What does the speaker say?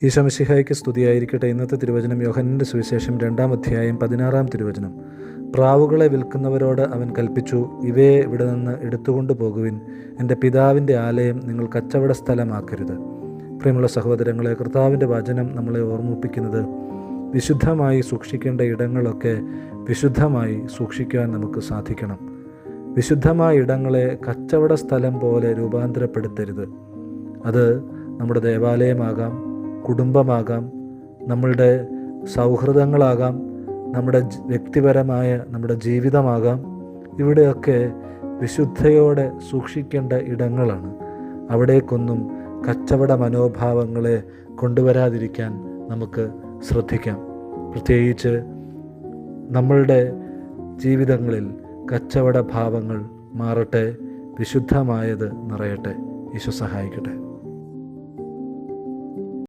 ഈശോ മിശിഹായ്ക്ക് സ്തുതിയായിരിക്കട്ടെ. ഇന്നത്തെ തിരുവചനം യോഹന്നാന്റെ സുവിശേഷം 2-ാം അധ്യായം 16-ാം തിരുവചനം. പ്രാവുകളെ വിൽക്കുന്നവരോട് അവൻ കൽപ്പിച്ചു, ഇവയെ ഇവിടെ നിന്ന് എടുത്തുകൊണ്ടു പോകുവിൻ. എൻ്റെ പിതാവിൻ്റെ ആലയം നിങ്ങൾ കച്ചവട സ്ഥലമാക്കരുത്. പ്രിയമുള്ള സഹോദരങ്ങളെ, കർത്താവിൻ്റെ വചനം നമ്മളെ ഓർമ്മിപ്പിക്കുന്നത് വിശുദ്ധമായി സൂക്ഷിക്കേണ്ട ഇടങ്ങളൊക്കെ വിശുദ്ധമായി സൂക്ഷിക്കാൻ നമുക്ക് സാധിക്കണം. വിശുദ്ധമായ ഇടങ്ങളെ കച്ചവട സ്ഥലം പോലെ രൂപാന്തരപ്പെടുത്തരുത്. അത് നമ്മുടെ ദേവാലയമാകാം, കുടുംബമാകാം, നമ്മളുടെ സൗഹൃദങ്ങളാകാം, നമ്മുടെ വ്യക്തിപരമായ നമ്മുടെ ജീവിതമാകാം. ഇവിടെയൊക്കെ വിശുദ്ധയോടെ സൂക്ഷിക്കേണ്ട ഇടങ്ങളാണ്. അവിടേക്കൊന്നും കച്ചവട മനോഭാവങ്ങളെ കൊണ്ടുവരാതിരിക്കാൻ നമുക്ക് ശ്രദ്ധിക്കാം. പ്രത്യേകിച്ച് നമ്മളുടെ ജീവിതങ്ങളിൽ കച്ചവട ഭാവങ്ങൾ മാറട്ടെ, വിശുദ്ധമായത് നിറയട്ടെ. ഈശോ സഹായിക്കട്ടെ.